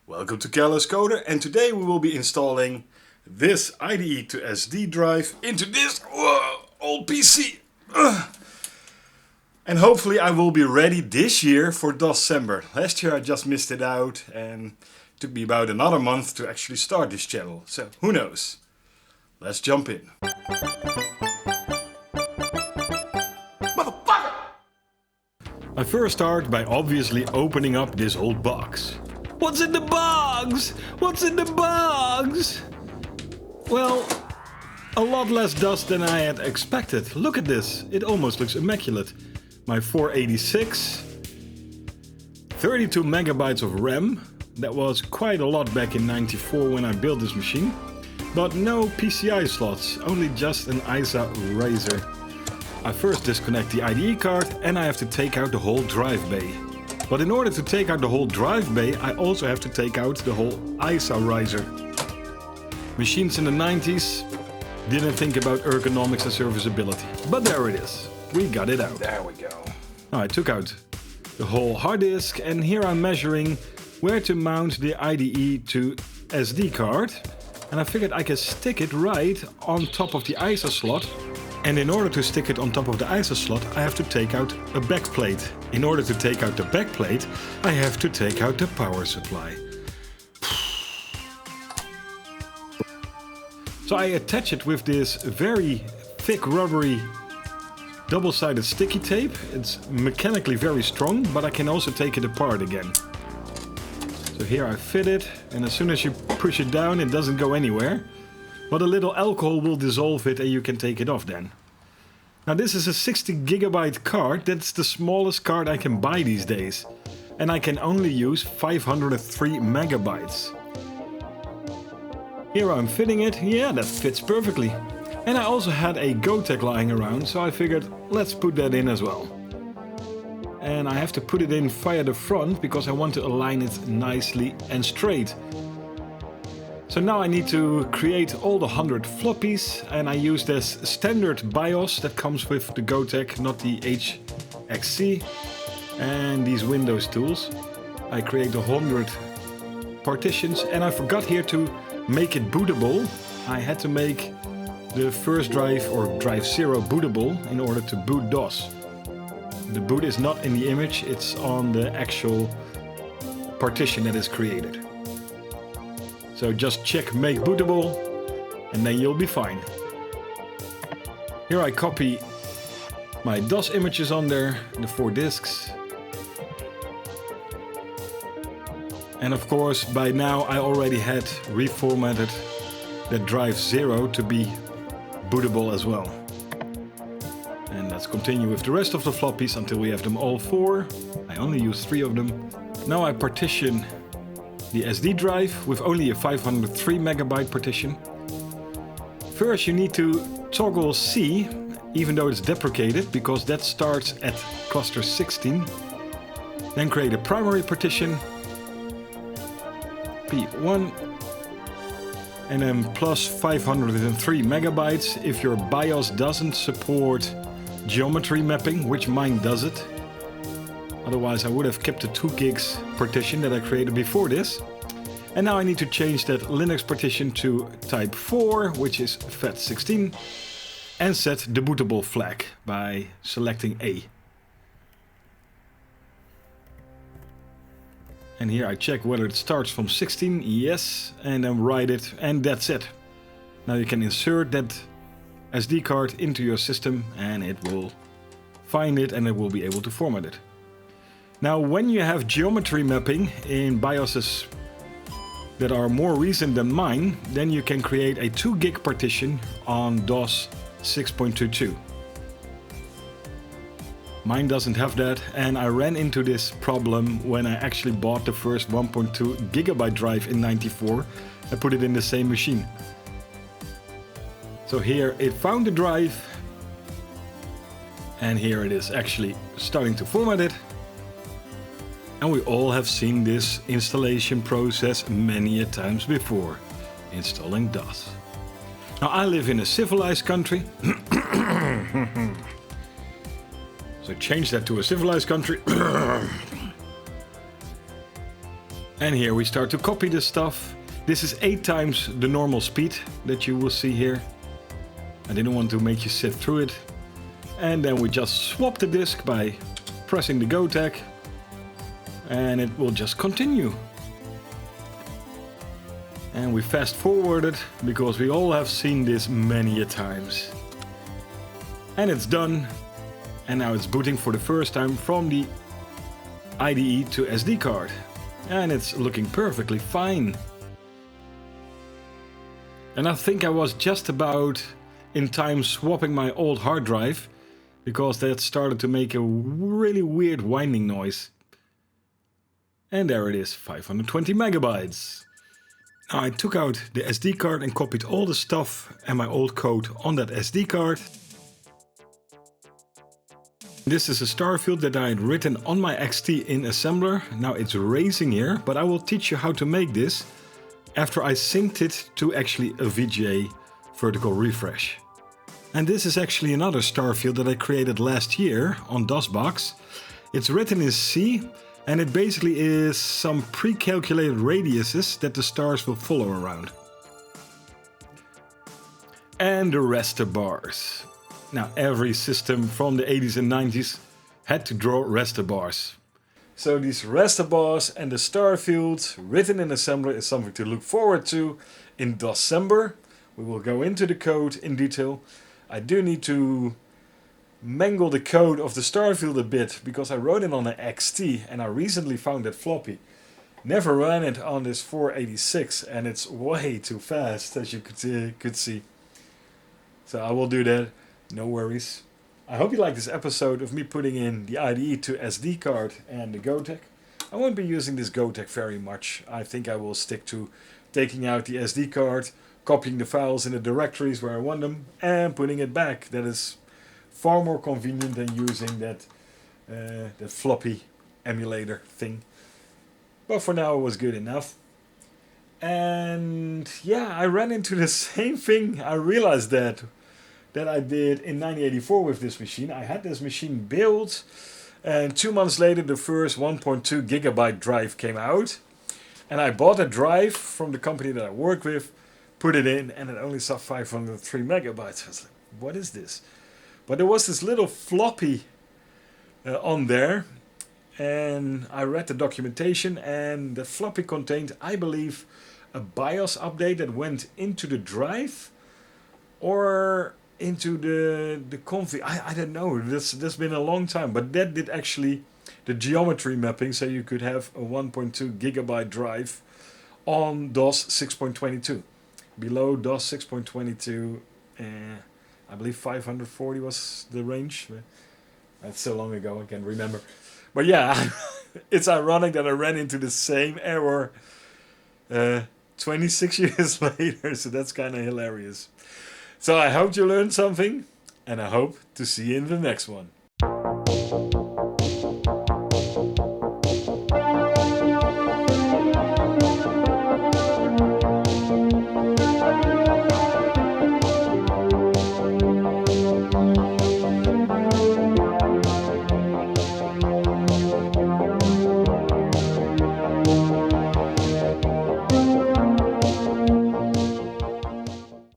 Welcome to Careless Coder, and today we will be installing this IDE to SD drive into this old PC. And hopefully I will be ready this year for December. Last year I just missed it out and it took me about another month to actually start this channel. So who knows? Let's jump in. I first start by obviously opening up this old box. What's in the box? What's in the box? Well, a lot less dust than I had expected. Look at this, it almost looks immaculate. My 486, 32 megabytes of RAM. That was quite a lot back in '94 when I built this machine. But no PCI slots, only just an ISA razor. I first disconnect the IDE card and I have to take out the whole drive bay. But in order to take out the whole drive bay, I also have to take out the whole ISA riser. Machines in the 90s didn't think about ergonomics and serviceability. But there it is. We got it out. There we go. Now I took out the whole hard disk and here I'm measuring where to mount the IDE to SD card. And I figured I can stick it right on top of the ISA slot. And in order to stick it on top of the ISA slot, I have to take out a backplate. In order to take out the backplate, I have to take out the power supply. So I attach it with this very thick rubbery double-sided sticky tape. It's mechanically very strong, but I can also take it apart again. So here I fit it, and as soon as you push it down, it doesn't go anywhere. But a little alcohol will dissolve it and you can take it off then. Now this is a 60 gigabyte card, that's the smallest card I can buy these days. And I can only use 503 megabytes. Here I'm fitting it, yeah, that fits perfectly. And I also had a Gotek lying around, so I figured let's put that in as well. And I have to put it in via the front because I want to align it nicely and straight. So now I need to create all the 100 floppies and I use this standard BIOS that comes with the Gotek, not the HXC, and these Windows tools. I create 100 partitions and I forgot here to make it bootable. I had to make the first drive or drive 0 bootable in order to boot DOS. The boot is not in the image, it's on the actual partition that is created. So just check make bootable and then you'll be fine. Here I copy my DOS images on there, the 4 disks. And of course by now I already had reformatted the drive 0 to be bootable as well. And let's continue with the rest of the floppies until we have them all 4. I only use 3 of them. Now I partition the SD drive with only a 503 megabyte partition. First you need to toggle C, even though it's deprecated, because that starts at cluster 16. Then create a primary partition, P1, and then plus 503 megabytes if your BIOS doesn't support geometry mapping, which mine does it. Otherwise I would have kept the 2 gigs partition that I created before this. And now I need to change that Linux partition to type 4, which is FAT16, and set the bootable flag by selecting A. And here I check whether it starts from 16, yes, and then write it, and that's it. Now you can insert that SD card into your system and it will find it and it will be able to format it. Now when you have geometry mapping in BIOSes that are more recent than mine, then you can create a 2 gig partition on DOS 6.22. Mine doesn't have that and I ran into this problem when I actually bought the first 1.2 gigabyte drive in '94 and put it in the same machine. So here it found the drive and here it is actually starting to format it. And we all have seen this installation process many a times before, installing DOS. Now I live in a civilized country. So change that to a civilized country. And here we start to copy this stuff. This is 8 times the normal speed that you will see here. I didn't want to make you sit through it. And then we just swap the disk by pressing the Gotek. And it will just continue. And we fast forward it because we all have seen this many a times. And it's done. And now it's booting for the first time from the IDE to SD card. And it's looking perfectly fine. And I think I was just about in time swapping my old hard drive, because that started to make a really weird whining noise. And there it is, 520 megabytes. Now I took out the SD card and copied all the stuff and my old code on that SD card. This is a star field that I had written on my XT in assembler. Now it's racing here, but I will teach you how to make this after I synced it to actually a VGA vertical refresh. And this is actually another star field that I created last year on DOSBox. It's written in C, and it basically is some pre-calculated radiuses that the stars will follow around. And the raster bars. Now, every system from the 80s and 90s had to draw raster bars. So these raster bars and the star fields written in assembler is something to look forward to in December. We will go into the code in detail. I do need to mangle the code of the star field a bit because I wrote it on an XT and I recently found that floppy. Never ran it on this 486 and it's way too fast, as you could see. So I will do that. No worries. I hope you like this episode of me putting in the IDE to SD card and the Gotek. I won't be using this Gotek very much. I think I will stick to taking out the SD card, copying the files in the directories where I want them, and putting it back. That is far more convenient than using that floppy emulator thing. But for now it was good enough. And yeah, I ran into the same thing. I realized that I did in 1984 with this machine. I had this machine built, and 2 months later the first 1.2 gigabyte drive came out. And I bought a drive from the company that I work with, put it in, and it only saw 503 megabytes. I was like, what is this? But there was this little floppy on there, and I read the documentation, and the floppy contained, I believe, a BIOS update that went into the drive, or into the config. I don't know. That's been a long time, but that did actually the geometry mapping, so you could have a 1.2 gigabyte drive on DOS 6.22. Below DOS 6.22, I believe 540 was the range. That's so long ago, I can't remember. But yeah, it's ironic that I ran into the same error 26 years later, so that's kind of hilarious. So I hope you learned something, and I hope to see you in the next one.